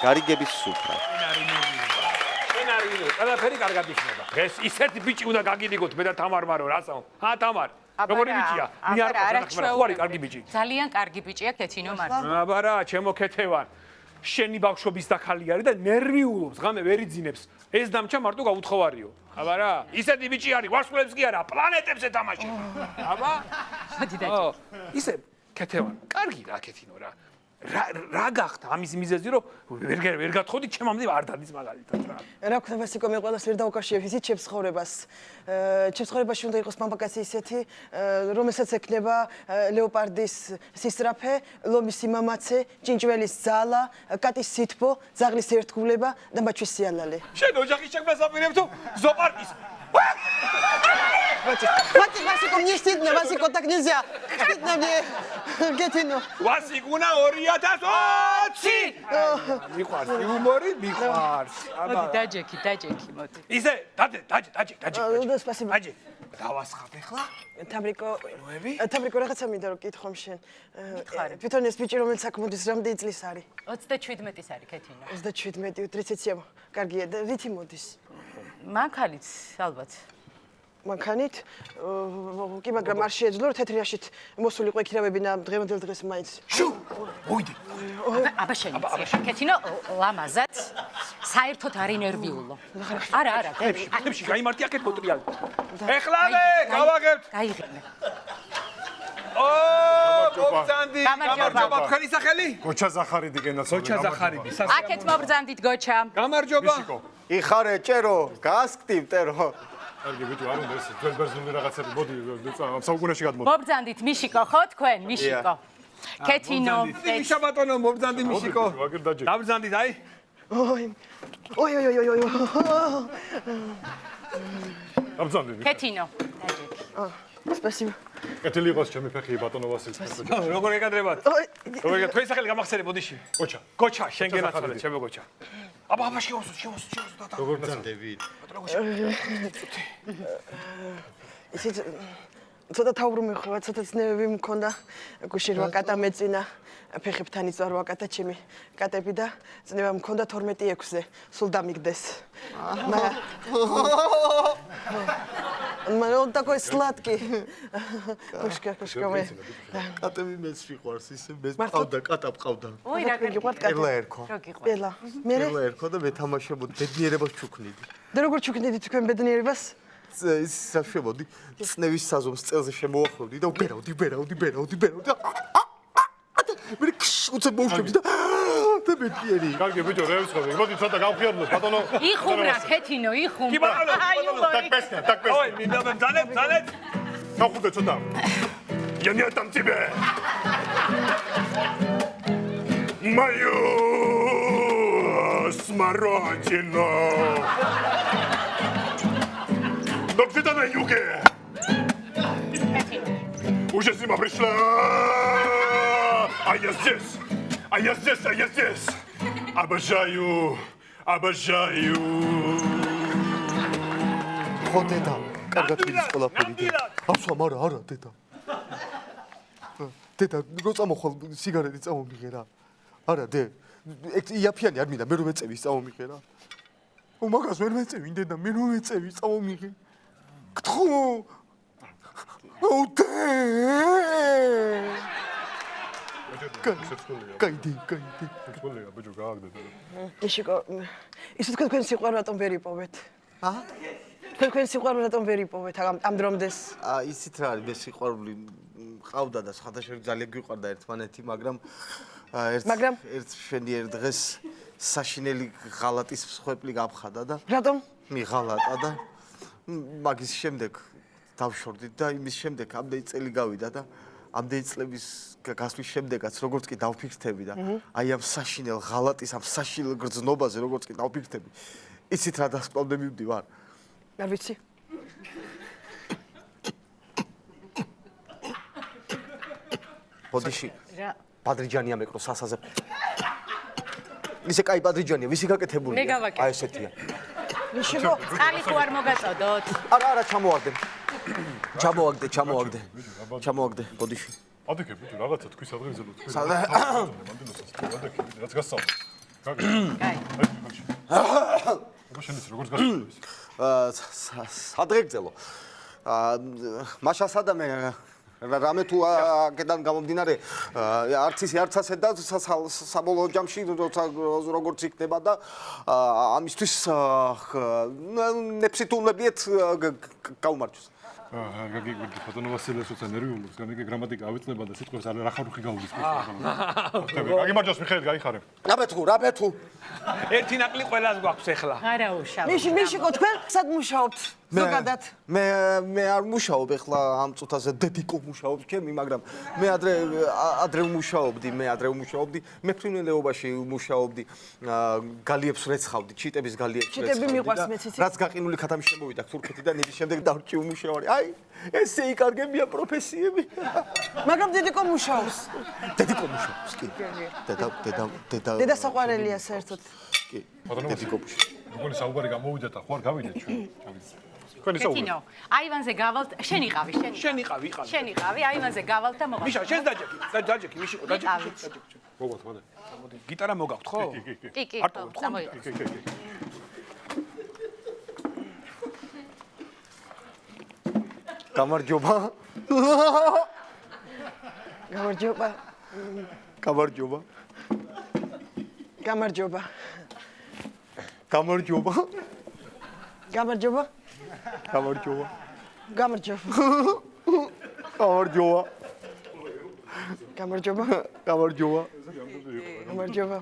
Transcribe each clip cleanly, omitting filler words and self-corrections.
გარიგების სუფრა. ყველაფერი კარგად იშნება. ეს ისეთი ბიჭი უნდა გაგიდიგოთ მე და თამარ მარო რასო? თამარ. როგორი ბიჭია? მე არ კარგი ბიჭი. ძალიან კარგი ბიჭია ქეთინო მარტო. აბა რა, ჩემო ქეთევან. შენი ბავშვობის დაქალი არის და ნერვიულობს, ღამე ვერ იძინებს. ეს დამჩა მარტო გაუთხოვარიო. აბა რა, ისეთი ბიჭი არის, ვარსკვლავებს კი არა, პლანეტებს ეთამაშებს. აბა? მოდი დაჭი. ისე ქეთევან, კარგი რა ქეთინო რა. რა გახდა ამის მიზეზი რომ ვერ გათხოვდი ჩემამდე არ დადის მაგალითად რა. რა ქვია ვასიკო მე ყველას ვერ დავუკავშირებ ისიც ჩემს ცხოვრებას. ჩემს ცხოვრებაში უნდა იყოს მამაკაცი ისეთი, რომელსაც ექნება ლეოპარდის სისწრაფე, ლომის სიმამაცე, ჭინჭველის ძალა, კატის სითბო, ძაღლის ერთგულება და მაჩვის სიალალე. შენ ოჯახის შექმნას აპირებ თუ ზოპარკის? Хватит, Васико, мне стыдно, Васико, так нельзя. Стыдно мне. Кетино. Васикуна 2020. მიყვარს იუმორი, მიყვარს. მოდი დაჯექი, მოდი. ისე, დაჯე. Спасибо. დაჯე. დავასხათ ახლა. თამრიკო, რაღაცა მინდა რომ კითხო შენ. თვითონ ეს ბიჭი რომელიც აქ მოდის, რამდენი წლის არის? 37-ის არის ქეთინო. 37, 30-ია. კარგია, და რითი მოდის? მანქანით, ალბათ. მანქანით? კი, მაგრამ არ შეეძლო რომ თეთრიაშით მოსულიყო ექირავები და დღევანდელ დღეს მაინც. შუ! მოიდი. აბა შენი ქეთინო ლამაზად საერთოდ არ ინერვიულო. არა, ხებში გაიმართი აქეთ მოტრიალი. ეხლავე, გავაგებთ. გაიღიმე. მობრძანდი, გამარჯობა, თქვენი სახელი? გოჩა ზახარიდი გენაცვალე. გოჩა ზახარიდი. აქეთ მობრძანდით გოჩა. გამარჯობა. იხარე, ჭერო, გასკტივ, ტერო. კარგი, ბიჭო, არ უნდა ესე ძველ ბერძნული რაღაცები, მოდი, ამ საუკუნეში გადმოდი. მობრძანდით მიშიკო ხო თქვენ, მიშიკო. ქეთინო. მიშა ბატონო, მობრძანდი მიშიკო. ვაგერ დაჯე. დავბრძანდით, აი. ой. ამძანდი. ქეთინო. დაჯექი. Спасибо. კეთილი იყოს ჩემი ფეხი ბატონო ვასილ. როგორ ეკადრებათ? როგორ თქვენი სახელი გამახსენე ბოდიში? გოჩა. გოჩა, შენ გენაცვალე, ჩემო გოჩა. აბა შევასო და. როგორ ძანდები? ისიც ცოტა თავრუმი ხოვა, ცოტა ცნებები მქონდა. გუში 8 კატა მეწინა. ფეხებთან იწვა 8 კატა ჩემი კატები და წნება მქონდა 12-6-ზე. სულ დამიგდეს. მაგრამ такой сладкий. Кошка მე. კატები მეც ვიყვარს, ისე მე მყავდა, კატა მყავდა. ოი რა გიყვართ კატა. პერლა ერქვა. პერლა. მე პერლა ერქვა და მე თამაშობდი, ბედნიერებას ჩუქნიდი. და როგორ ჩუქნიდი თქვენ ბედნიერებას? ის საშემოდი, წნევის საზომს წელზე შემოახლოვდი და ვბერავდი. მე უცებ მოუშვები და ბედნიერი. კარგი, ბიჭო, რევისხები. მოდი ცოტა გავხიარდოთ, ბატონო. იხუმრა ქეთინო, იხუმრა. კი ბატონო, დაკბესნია. ой, მინდა ძალეთ. გავხურდე ცოტა. იანი ატამწიბე. Мое смородина. Но где-то на юге. Уже зима пришла. А я здесь. Обожаю. ხო დედა, კარგად მიდის ყველაფერი. ასვა, არა, დედა. დედა, რო წამოხვალ სიგარეტი წამომიღე რა. არა, დე. იაფიანი არ მინდა, მე რომ ეწევი წამომიღე რა. მაგას ვერ მეწევი, დედა, მე რომ ეწევი წამომიღე. გთხო. ოდე. კაიდი. სკოლია, ბიჭო, გააგდე. მიშიკო, ისე თქვენ სიყვარული რატომ ვერ იპოვეთ? თქვენ სიყვარული რატომ ვერ იპოვეთ ამ დრომდეს? ისიც რა არის, მე სიყვარული მყავდა და სხვადასხვა ძალიან გვიყვარდა ერთმანეთი, მაგრამ ერთ შენიერ დღეს საშინელი ღალატის მსხვერპლი გამხადა და რატომ? მიღალატა და მაგის შემდეგ დავშორდით და იმის შემდეგ ამდენი წელი გავიდა და ამდენი წლების გასვლის შემდეგაც როგორც კი დავფიქრდები და აი ამ საშინელ ღალატის ამ საშინელ გრძნობაზე როგორც კი დავფიქრდები, იცით რა დასკვნამდე მივდივარ? არ ვიცი. ბოდიში პადრიჯანია მეკრო სასაზე. ისე კაი პადრიჯანია, ვისი გაკეთებული? მე გავაკეთე. აი ესეთია. მიშიკო, წყალი თუ არ მოგაწოდოთ. არა, ჩამოაგდე, ბოდიში. ადექე, ბიჭო, რაღაცა თქვი სადღეგრძელო თქვი. სადა? მანდელოსაც, ადექე, რაც გასწავლე. კაი. აბა შენიც როგორც გასწავლეს? სადღეგრძელო. მაშასა და მე რამე თუ აქედან გამომდინარე არც ისე არც ასე და საბოლოო ჯამში როგორც იქნება და ამისთვის ნეფსით უნებლიეთ გაუმარჯოს. გაგიგვირდი ბატონო ვასილეს უცა ნერვიულობს, განეკე გრამატიკა ავიწნება და სიტყვებს რა ხარუხი გაუგის. გაგიმარჯოს მიხედვით გაიხარე. რაბე თუ ერთი ნაკლი ყველას გვაქვს ახლა. არა უშავ. მიშიკო თქვენ სად მუშაობთ ზოგადად? მე არ მუშაობ ახლა ამ წუთაზე დედიკო მუშაობს ჩემი, მაგრამ მე ადრე მუშაობდი, მე ფრინველეობაში მუშაობდი, გალიებს რეცხავდი, ჩიტების გალიებს რეცხავდი. ჩიტები მიყვარს მეც იცი. რაც გაყინული ქათამი შემოვიდა თურქეთიდან, იმის შემდეგ დავჭი უმუშავარი. აი, ესე იკარგებია პროფესიები. მაგრამ დედიკო მუშაობს. დედიკო მუშაობს, კი. დედა დედა საყვარელია საერთოდ. კი. ბატონო დედიკო მუშაობს. როგორი საუბარი გამოვიდა და ხო არ გავიდეთ ჩვენ. თქვენი საუბარი. კეთინო. აივანზე გავალთ, შენ იყავი. შენ იყავი, აივანზე გავალთ და მოვა. მიშა, შენს დაჯექი, მიშიკო, დაჯექი. მოგოთ, მოდი. გიტარა მოგაქვთ, ხო? კი, არტო, ხო, წამოიღო. გამარჯობა. გამარჯობა. გამარჯობა. გამარჯობა. გამარჯობა. გამარჯობა. გამარჯობა. გამარჯობა. გამარჯობა. გამარჯობა. გამარჯობა. გამარჯობა.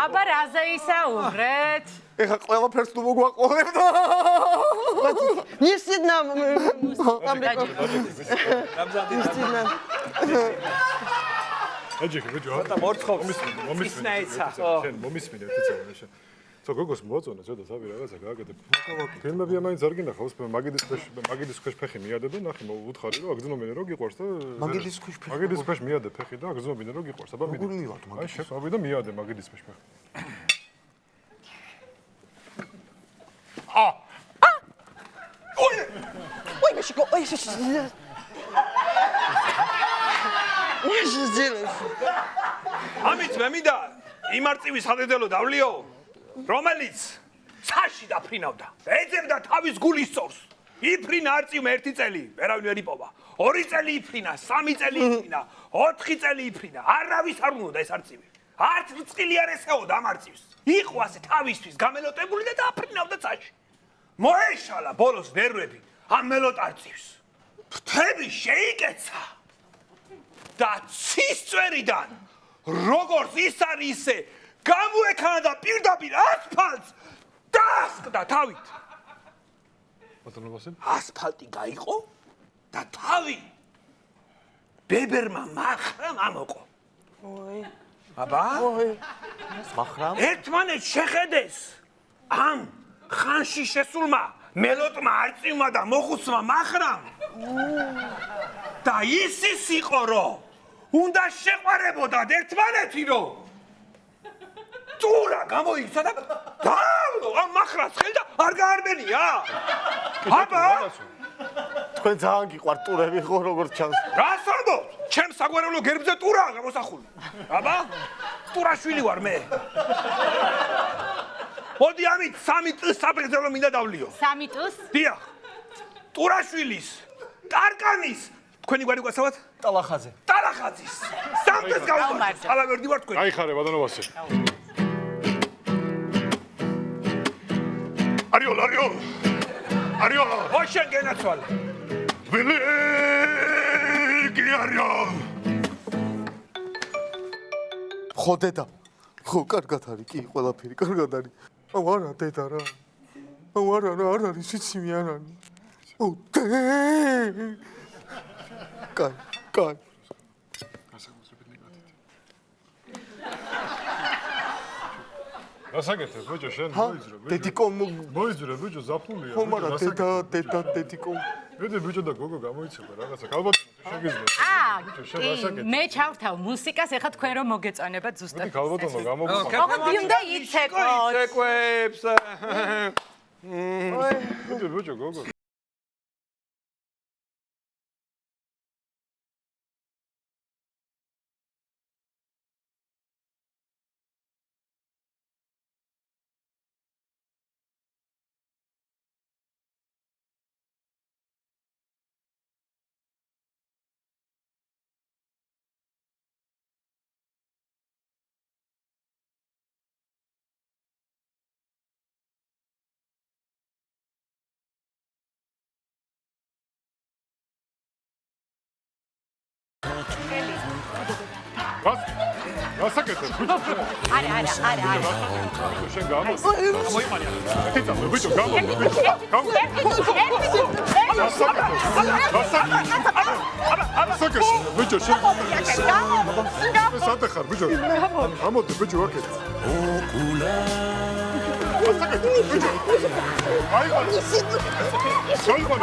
აბა რაზე ისაუბრეთ? ეხა ყველაფერს თუ მოგვაყოლებ და ნისინა ამრიკო. აჯიქი ბიჭო. და მორცხობს. მომისმინე. ისნაიცა. შენ მომისმინე თეცა შენ. ცო გოგოს მოწონა ცოტა საბი რაღაცა გააკეთებ. ფილმები მაინც არ გინახავს, მაგიდის ქვეშ ფეხი მიადე და ნახე უთხარი რომ აგზნობინე რომ გიყვარს და მაგიდის ქვეშ ფეხი. მაგიდის ქვეშ მიადე ფეხი და აგზნობინე რომ გიყვარს. აბა მიდი. როგორ მივართ აი შეყვავი და მიადე მაგიდის ქვეშ ფეხი. ой, მიშიკო, ой, ამით მე მინდა იმ არწივის ხადედელო დავლიო, რომელიც ცაში დაფრინავდა. ეძებდა თავის გულის სწორს. იფრინა არწივმა 1 წელი, ვერავინ ვერ იპოვა. 2 წელი იფრინა, 3 წელი იფრინა, 4 წელი იფრინა. არავის არ უნდა ეს არწივი. არც რწყილი არ ესეოდა ამ არწივს. იყო ასე თავისთვის გამელოტებული და დაფრინავდა ცაში. მოეშალა ბოლოს ნერვები ამ მელოტ არწივს. ფრთები შეიკეცა. და ცისწვერიდან როგორც ის არის ისე გამოექანა და პირდაპირ ასფალტს დასკდა თავით. ბატონო ვასილ. ასფალტი გაიყო და თავი ბებერმა მახრამ ამოყო. ой, აბა? ой. მახრამ? ერთმანეთს შეხედეს ამ ხანში შესულმა მელოტმა არწივმა და მოხუცმა მახრამ. და ის იყო რომ უნდა შეყვარებოდათ ერთმანეთი რომ ტურა გამოიქცა და დავდო ამ მახრას ხელი და არ გაარბენია. აბა? თქვენ ძალიან გიყვართ ტურები ხო როგორც ჩანს. რას ამბობ? ჩემს საგვარეულო გერბზე ტურაა გამოსახული. აბა? ტურაშვილი ვარ მე. მოდი ამით 3 წლის საფრთხეზელო მინდა დავლიო. 3 წელს? დიახ. ტურაშვილის, ტარკანის, თქვენი გვარი გვასავათ? ტალახაძე. ტალახაძის. 3 წელს გავიმარჯვე. ალავერდი ვარ თქვენ. გაიხარე ბატონო ვასილ. არიო. ოშენ გენაცვალე. ველიკი არიო. ხო დედა. ხო, კარგად არის, კი, ყველაფერი კარგად არის. აუ არა დედა რა. აუ არა არ არის სიცივი არ არის. აუ დე. კაი. გასაგეთებ ბიჭო შენ მოიძრე ბიჭო. დედიკო მოიძრე ბიჭო ზაფხულია. ხო მაგრამ დედა დედიკო. მედი ბიჭო და გოგო გამოიცება რაღაცა. ალბათო შეგიძლია. კი, მე ჩავთავ მუსიკას, ეხლა თქვენ რომ მოგეწონებათ ზუსტად. მედი ალბათო გამოგვა. ოღონდ უნდა იცეკვოთ. იცეკვებს. მედი ბიჭო გოგო. ხელი. გასაკეთებ ბიჭო. არა. შენ გამო. მოიყანე. ეთიცამე ბიჭო, გამო. გასაკეთებ ბიჭო, შენ. სათე ხარ ბიჭო. გამოდი ბიჭო, ვაკეთე. გასაკეთებ ბიჭო. აიღარ. შოიგონი.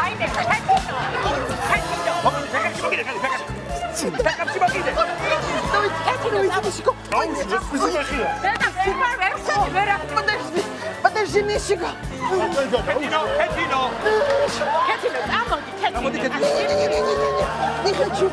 Подожди, Мишка. Не хочу.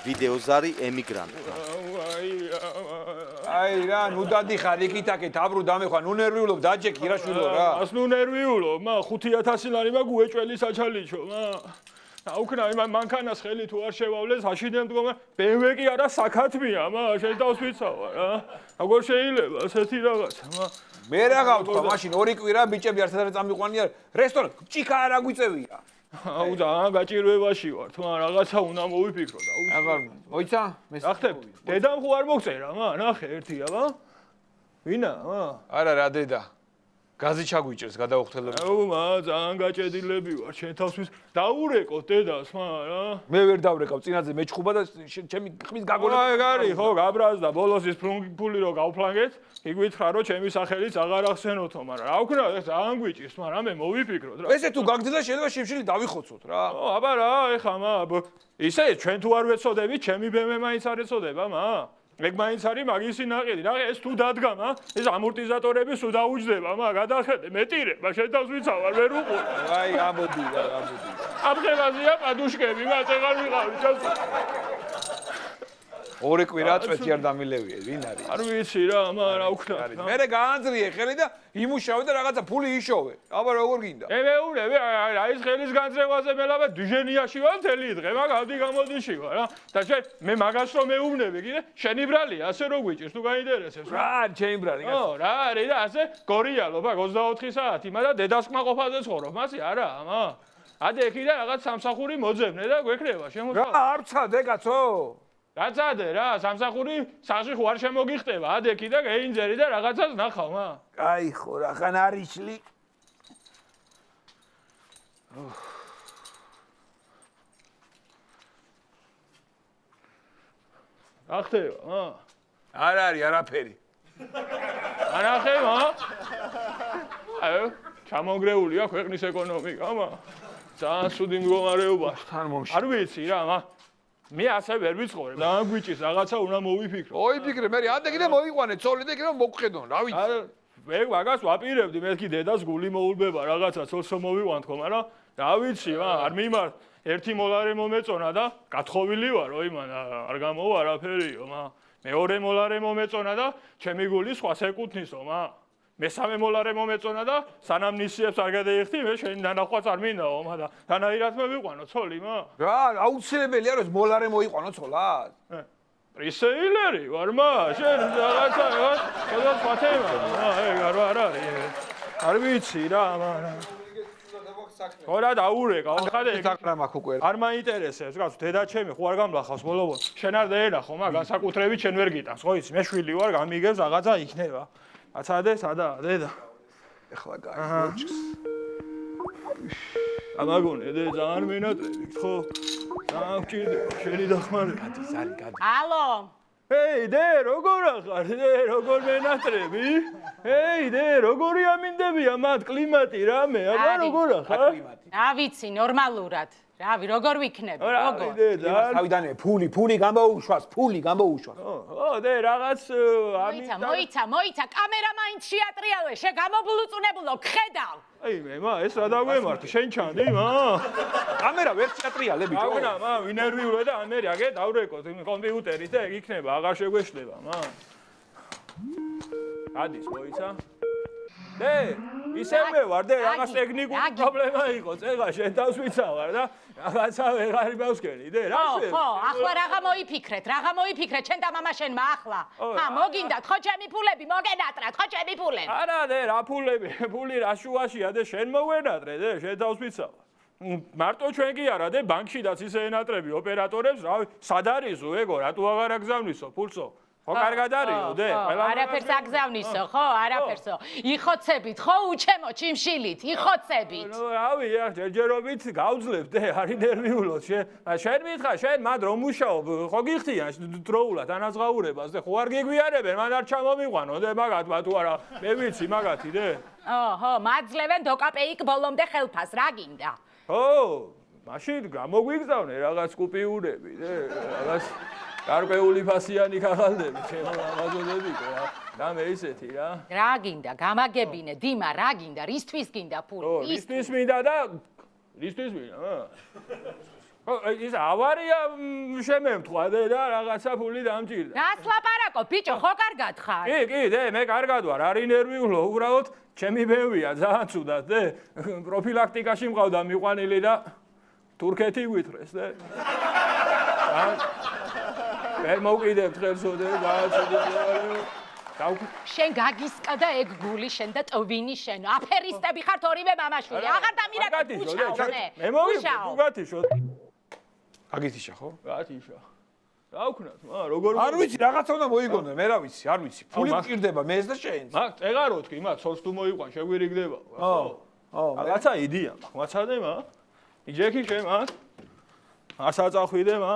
ვიდეოზარი ემიგრანტი. აი რა, ნუ დადიხარ იქით-აქეთ, აბრუ დამეხვა, ნუ ნერვიულობ, დაჯექი რა შვილო რა. ას ნუ ნერვიულობ, მა 5000 ლარი მაგ უეჭველი საჩალიჩო, მა. აუქნა იმ მანქანას ხელი თუ არ შევავლეს, აშინემ დგომა, BMW კი არა საქათმია, მა, შენ თავს ვიცავა რა. როგორ შეიძლება ასეთი რაღაცა, მა. მე რა გავთქვა, მაშინ ორი კვირა ბიჭები ერთად წამიყვანიან რესტორან, ჭიქა არ აგვიწევია. აუ ძალიან გაჭირვებაში ვარ, თმა რაღაცა უნდა მოვიფიქრო და აღარ მოიცა? ახტებ, დედამ ხო არ მოგწერა, მა, ნახე ერთია, მა. ვინა, მა? არა რა დედა. გაზი ჩაგვიჭერს გადაუხთელები. აუ, მა, ძალიან გაჭედილები ვარ, შენ თავს ვის დაურეკოთ დედას, მა, რა. მე ვერ დავრეკავ, წინაზე მეჩხუბა და ჩემი ხმის გაგონა. აი, გარი, ხო, გაბრაზდა, ბოლოს ის ფული რო გავფლანგეთ, იგვითხრა რომ ჩემი სახელიც აღარ ახსენოთო, მაგრამ რა ვქნა, ძალიან გვიჭირს, მაგრამ მე მოვიფიქროთ რა. ესე თუ გაგძლა შეიძლება შიმშილი დავიხოცოთ რა. აბა რა, ეხა მა, ისე ჩვენ თუ არ ვეცოდებით, ჩემი BMW მაინც არ ეცოდება, მა. ეგ მაინც არის მაგისი ნაყიდი. ნახე, ეს თუ დადგა, მა, ეს ამორტიზატორები სულ დაუჯდება, მა, გადახედე, მეტირება, შენ თავს ვიცავარ, ვერ უყურ. აი, ამოდი რა, ამოდი. ამხელაზეა პადუშკები, მა, წეღარ ვიყავი, ჩას. ორი კვირა წვეთი არ დამილევია, ვინ არის? არ ვიცი რა, მა, რა ვქნა. მე გაანძრიე ხელი და იმუშავე და რაღაცა ფული იშოვე. აბა როგორ გინდა? ემეურები, აი ეს ხელის განძრევაზე მელაბა დიჟენიაში ვარ მთელი დღე, მაგ ადი გამოდიში ვარ რა. და შენ მე მაგას რომ მეუბნები, კიდე შენი ბრალია, ასე რო გვიჭირს, თუ გაინტერესებს რა. რა, ჩემი ბრალი. ო, რა არის და ასე გორიალო, ბა 24 საათი, მაგრამ დედას ყმაყოფაზე ცხოვრობ, მასი არა, მა. ადე ეკიდა რაღაც სამსახური მოძებნე და გვექნება, შემოხვალ. რა, არ ცადე კაცო? რაცადე რა, სამსახური სახში ხო არ შემოგიხტება, ადე ეკიდა გეინჯერი და რაღაცას ნახავ, მა. აი ხო, რახან არიშლი. რა ხდება, მა? არ არის არაფერი. ანახე, მა? აიო, ჩამონგრეულია ქვეყნის ეკონომიკა, მა. ძალიან ცუდი მდგომარეობაა. თან მომში. არ ვიცი რა, მა. მე ასე ვერ ვიცხოვრებ. ძალიან გვიჭირს, რაღაცა უნდა მოვიფიქრო. ოიფიქრე, მე ადე კიდე მოიყვანე ცოლი და კიდე მოგხედონ, რა ვიცი. არა, მე მაგას ვაპირებდი, მე კი დედას გული მოულბება რაღაცა ცოლსო მოვიყვანთქო, მაგრამ რა ვიცი, მა, არ მიმართ. ერთი მოლარე მომეწონა და გათხოვილი ვარ, ოიმან, არ გამოვა არაფერიო, მა. მეორე მოლარე მომეწონა და ჩემი გული სხვას ეკუთვნისო, მა. მესამე მოლარე მომეწონა და სანამ ნისიებს არ გადაიხდი, მე შენი დანახვაც არ მინდაო, მა და თანაირად მოვიყვანო ცოლი, მა. რა, აუცილებელია რომ მოლარე მოიყვანო ცოლად? პრისეილერი ვარ, მა, შენ რაღაცა, ყველა სხვა თემა, მა, ეგ არ არის. არ ვიცი რა, მა. ხორა დაურეკა, ხარ ეგ საკრა მაქვს უკვე. არ მაინტერესებს, გასულ დედა ჩემი ხო არ გამლახავს ბოლო-ბოლო. შენ არ დაენახო, მა, განსაკუთრებით შენ ვერ გიტანს, ხო იცი, მე შვილი ვარ, გამიგებს რაღაცა იქნება. აცადე, სადაა დედა? ეხლა გაიგოჩს. ამაგონე დე ძალიან მენატრებით, ხო? ძალიან გჭირდება, შენი დახმარება. გადი. ალო. ჰეი, დე, როგორ ახარ? დე, როგორ მენატრები? ჰეი, დე, როგორი ამინდებია მათ კლიმატი რამე? აბა როგორ ახარ? რა ვიცი, ნორმალურად. რავი, როგორ ვიქნები? როგორ? დე, ძალიან. თავიდანე ფული გამოუშვას, ფული გამოუშვას. ო, დე, რაღაც მოიცა, კამერა მაინც შეატრიალე, შე გამობლუწუნებულო, ხედავ. აი მე, მა, ეს რა დაგვემართ, შენ ჩანდი, მა? კამერა ვერ შეატრიალე ბიჭო. აღვნა, მა, ვინერვიულე და ამერი აგე დავრეკოთ იმ კომპიუტერით და ეგ იქნება, აღარ შეგვეშლება, მა. ადის, მოიცა? დე, ისევე ვარ და რაღაც ტექნიკური პრობლემა იყო. წეგა შენ თავს ვიცავარ და რაღაცა ვეღარ იმავსკენი და რა ხო, ხო, ახლა რაღა მოიფიქრეთ, შენ და მამა შენმა ახლა. მოგინდათ ხო ჩემი ფულები, მოგენატრათ ხო ჩემი ფულები. არა და რა ფულები, ფული რა შუაშია და შენ მოვენატრე და შენ თავს ვიცავარ. მარტო ჩვენ კი არა და ბანკშიდაც ისე ენატრები ოპერატორებს, რავი, სად არისო ეგო, რატო აღარ აგზავნისო ფულსო? ხო კარგად არისო და არაფერს აგზავნისო, ხო, არაფერსო. იხოცებით, ხო, უჩემო ჩიმშილით, იხოცებით. ნუ რავი, ჯერჯერობით გავძლებ და არის ნერვიულოთ შენ მითხარ, შენ მად რომ მუშაობ, ხო გიხდიან დროულად ანაზღაურებას და ხო არ გიგვიარებენ, მან არ ჩამომიყვანო და მაგათ თუ არა, მე ვიცი მაგათი და ხო, მაძლევენ დოკაპეიკ ბოლომდე ხელფას, რა გინდა? ხო, მაშინ გამოგვიგზავნე რაღაც კუპიურები და რაღაც გარკვეული ფასიანი ქაღალდები, ჩემო ამაზონებიკო რა. და მე ისეთი რა. რა გინდა? გამაგებინე, დიმა, რა გინდა? რისთვის გინდა ფული? რისთვის მინდა და რისთვის მინდა? ხო, ის ავარია შემემთხვა და რაღაცა ფული დამჭირდა. რას ლაპარაკო, ბიჭო, ხო კარგად ხარ? კი, და მე კარგად ვარ, არ ინერვიულო, უბრალოდ ჩემი ბევია ძალიან ცუდად და პროფილაქტიკაში მყავდა მიყვანილი და თურქეთი გვითხრეს და ვერ მოვყიდებ ხელსო და შენ გაგისკდა ეგ გული შენ და ტვინი შენ აფერისტები ხართ ორივე მამაშვილი აღარ დამირაკეთ მუშაობ მე მოვიდა თუ გათიშო აგითიშა ხო? გათიშა რა ვქნათ მა როგორ არ ვიცი რაღაცა უნდა მოიგონო მე რა ვიცი არ ვიცი ფული მჭირდება მეს და შენს მაგ წეგაროთ კი მაგ სოლს თუ მოიყვან შეგვირიგდება ხო რაღაცა იდეა მაგ მაცადე მა იჯექი შენ მაგ არ საწახვიდე მა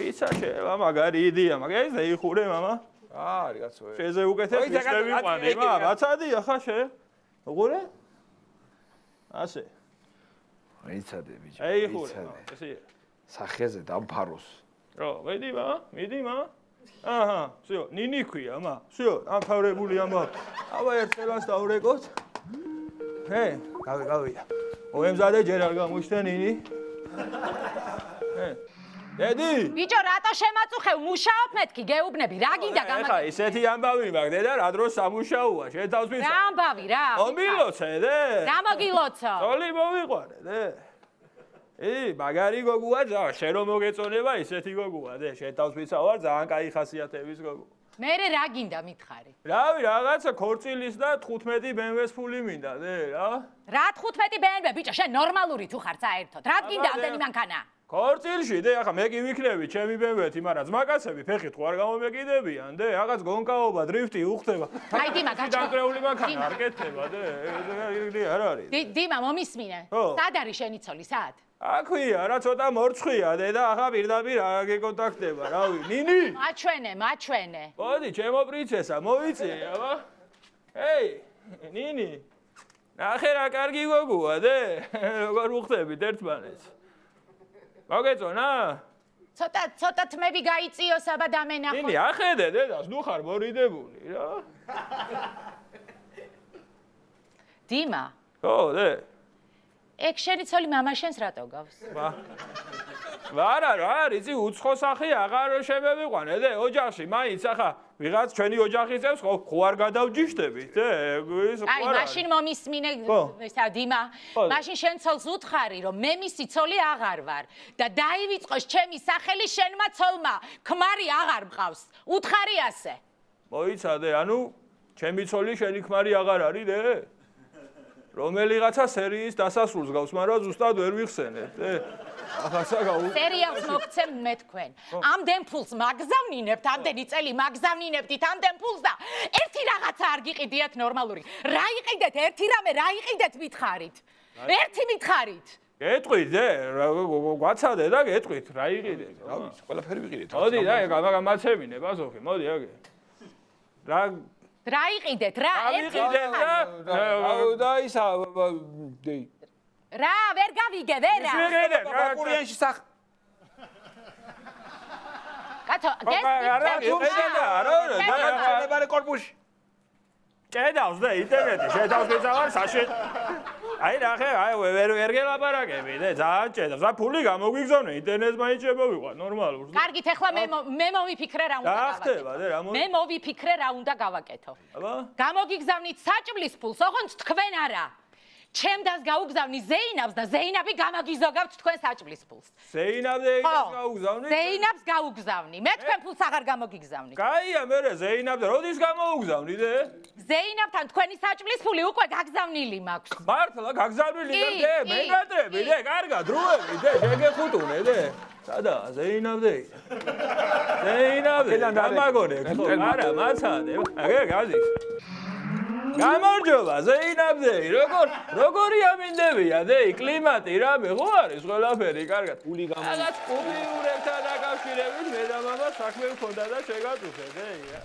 ისა შევა მაგარი იდეა მაგ ეს ეიხურე მამა არის კაცო შეზე უკეთეს მისწევიყვანე მა მაცადია ხა შე უყურე ასე ეიცადე ბიჭო ეიხურე ესე სახეზე დამფაროს რო მიდი მა აჰა всё ნინი ქვია მა всё ამფარებულია მა აბა ერთელას დავრეკოთ გავია ოემზადე ჯერ არ გამოჩნდა ნინი დედი ბიჭო რატო შემაწუხე მუშაობ მეთქი გეუბნები რა გინდა გამაგე ხა ისეთი ამბავი მაქვს დედა რა დროს სამუშაოა შენ თავს ვიცი რა ამბავი რა მომილოცე დე რა მოგილოცო თოლი მოვიყვანე დე მაგარი გოგოა ძა შენ რომ მოგეწონება ისეთი გოგოა დე შენ თავს ვიცავარ ძალიან კაი ხასიათების გოგო მე რა გინდა მითხარი რავი რაღაცა ქორწილის და 15 BMW-ს ფული მინდა დე რა 15 BMW ბიჭო შენ ნორმალური თუ ხარ საერთოდ რა გინდა ამდენი მანქანა ქორწილში და ახლა მე კი ვიქნები ჩემი BMW-ი, მაგრამ ძმაკაცები ფეხით ხო არ გამომეკიდებიან და რაღაც გონკაობა, დრიფტი უხდება. აი დიმა გაჩვენ. დაგრეული მანქანა არ კეთდება და არ არის. დიმა მომისმინე. სად არის შენი ცოლი, სად? აქვია, რა ცოტა მორცხვია და ახლა პირდაპირ არ გეკონტაქტება, რავი. ნინი? მაჩვენე. მოდი, ჩემო პრინცესა, მოვიწე, აბა. ჰეი, ნინი. ნახე რა კარგი გოგოა და როგორ უხდებით ერთმანეთს. მოგეწონა? ცოტა თმები გაიწიოს აბა დამენახო. ნინი, ახედე დედას, ნუ ხარ მორიდებული რა. დიმა. ხო, დე. ეგ შენი ცოლი მამაშენს რატო გავს? არა, რა არის, იცი უცხო სახე აღარ შემევიყვანე და ოჯახში მაინც ახლა ვიღაც ჩვენი ოჯახის წევს ხო არ გადავჯიშდებით და ის აი მაშინ მომისმინე ისა დიმა მაშინ შენ ცოლს უთხარი რომ მე მისი ცოლი აღარ ვარ და დაივიწყოს ჩემი სახელი შენმა ცოლმა ქმარი აღარ მყავს უთხარი ასე მოიცადე ანუ ჩემი ცოლი შენი ქმარი აღარ არის და რომელიღაცა სერიის დასასრულს გავს მაგრამ ზუსტად ვერ ვიხსენებ და სერიალს მოგცემ მე თქვენ. ამდენ ფულს მაგზავნინებთ, ამდენი წელი მაგზავნინებთ ამდენ ფულს და ერთი რაღაცა არ გიყიდიათ ნორმალური. რა იყიდეთ ერთი რამე, რა იყიდეთ მითხარით? ერთი მითხარით. გეტყვით და გვაცადე და გეტყვით რა იყიდეთ. რა ვიცი, ყველაფერი ვიყიდეთ. მოდი და მაგ მაცემინე ბაზოხი, მოდი აგე. რა იყიდეთ, რა ერთი და ისა რა ვერ გავიგე ვერა ბაკურიანში სახ კაცო გესმით კორპუსში კედავს და ინტერნეტი შედავს მეცავარ საშენ აი ნახე, აი ვერ გელაპარაკები და ძალიან ჭედავს. რა ფული გამოგვიგზავნე, ინტერნეტს მაინც შემოვიყვა, ნორმალურს. კარგით, ახლა მე მოვიფიქრე რა უნდა გახდება და რა მე მოვიფიქრე რა უნდა გავაკეთო. აბა? გამოგიგზავნით საჭმლის ფულს, ოღონდ თქვენ არა. ჩემდას გაუგზავნი ზეინაბს და ზეინაბი გამაგიზოგავთ თქვენ საჭმლის ფულს. ზეინაბზე ის გაუგზავნი? ზეინაბს გაუგზავნი. მე თქვენ ფულს აღარ გამოგიგზავნით. კაია, მე ზეინაბზე როდის გამოუგზავნი და? ზეინაბთან თქვენი საჭმლის ფული უკვე გაგზავნილი მაქვს. მართლა გაგზავნილი და მე გატები და კარგად დროები და შეგეხუტუნე და სადაა ზეინაბზე? ზეინაბზე გამაგონე ხო? არა, მაცადე. აგე გადის. გამარჯობა ზეინაბზე, როგორი ამინდებია და კლიმატი რამე ხო არის ყველაფერი კარგად. ფული გამო. რაღაც კუბიურებთან დაკავშირებით მე და მამა საქმე მქონდა და შეგაწუხეთ, ეია.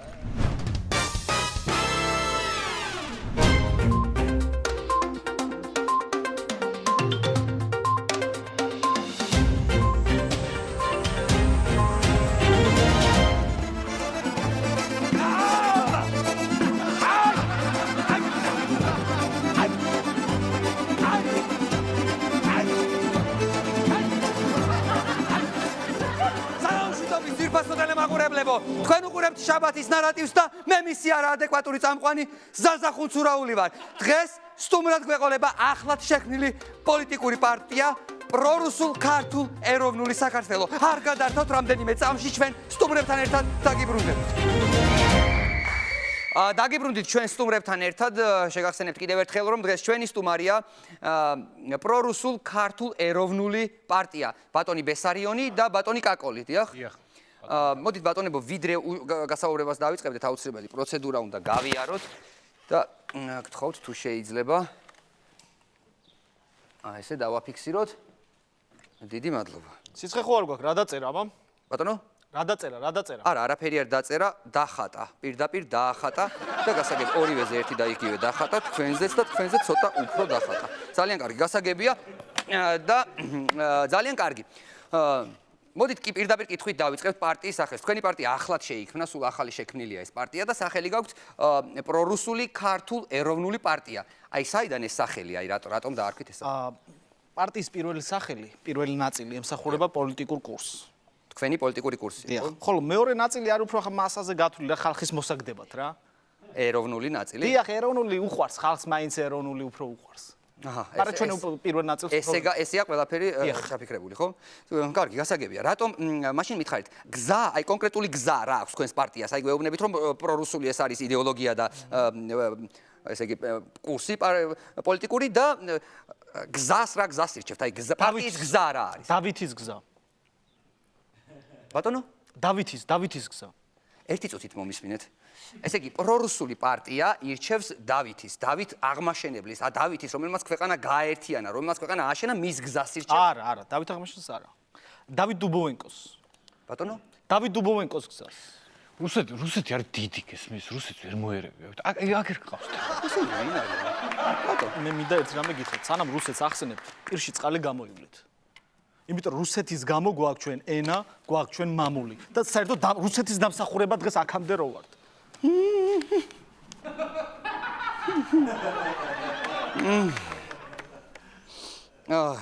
თქვენ უყურებთ შაბათის ნარატივს და მე მისი არაადეკვატური წამყვანი ზაზა ხუნცურაული ვარ. დღეს სტუმრად გვეყოლება ახლად შექმნილი პოლიტიკური პარტია პრორუსულ ქართულ ეროვნული საქართველო. არ გადართოთ რამდენიმე წამში ჩვენ სტუმრებთან ერთად დაგიბრუნდებით. დაგიბრუნდით ჩვენ სტუმრებთან ერთად, შეგახსენებთ კიდევ ერთხელ, რომ დღეს ჩვენი სტუმარია პრორუსულ ქართულ ეროვნული პარტია. ბატონი ბესარიონი და ბატონი კაკოლი, დიახ? დიახ. მოდით ბატონებო, ვიდრე გასაუბრებას დავიწყებდეთ, აუცილებელი პროცედურა უნდა გავიაროთ და გთხოვთ თუ შეიძლება ესე დავაფიქსიროთ. დიდი მადლობა. სიცხე ხო არ გვაქვს, რა დაწერა, აბა? ბატონო? რა დაწერა? არა, არაფერი არ დაწერა, დახატა. პირდაპირ დაახატა და გასაგებ ორივეზე ერთი და იგივე დახატა, თქვენზეც და თქვენზე ცოტა უფრო დახატა. ძალიან კარგი, გასაგებია და ძალიან კარგი. მოდით კი პირდაპირ კითხვით დავიწყებთ პარტიის სახეს. თქვენი პარტია ახლად შეიქმნა, სულ ახალი შექმნილია ეს პარტია და სახელი გაქვთ პრორუსული ქართულ ეროვნული პარტია. აი საიდან ეს სახელი, აი რატომ დაარქვით ეს? პარტიის პირველი სახელი, პირველი ნაწილი ემსახურება პოლიტიკურ კურსს. თქვენი პოლიტიკური კურსი. დიახ. ხოლო მეორე ნაწილი არ უფრო მასაზე გათვლილი რა ხალხის მოსაგდებად რა. ეროვნული ნაწილი? დიახ, ეროვნული უყვარს, ხალხს მაინც ეროვნული უფრო უყვარს. მაგრამ ჩვენ პირველ ნაწილს ესეა ყველაფერი შაფიქრებული, ხო? კარგი, გასაგებია. რატომ მაშინ მითხარით, გზა, აი კონკრეტული გზა რა აქვს თქვენს პარტიას? აი გვეუბნებით, რომ პრორუსული ეს არის იდეოლოგია და ესე იგი კურსი პოლიტიკური და გზას რა გზას ირჩევთ? აი პარტიის გზა რა არის? დავითის გზა. ბატონო? დავითის გზა. ერთი წუთით მომისმინეთ. ესე იგი პრორუსული პარტია ირჩევს დავით აღმაშენებლის, დავითის, რომელმაც ქვეყანა გააერთიანა, რომელმაც ქვეყანა აშენა, მის გზას ირჩევს. არა, დავით აღმაშენებელს არა. დავით დუბოვენკოს. ბატონო? დავით დუბოვენკოს გზას. რუსეთი არის დიდი გესმის, რუსეთს ვერ მოერევებთ. აგერ გყავს. მე მინდა ერთ რამე გითხრათ, სანამ რუსეთს ახსენებთ, პირში წყალი გამოივლეთ. იმიტომ რუსეთის გამო გვაქვს ჩვენ ენა, გვაქვს ჩვენ მამული და საერთოდ რუსეთის დამსახურება დღეს აქამდე რო ვართ.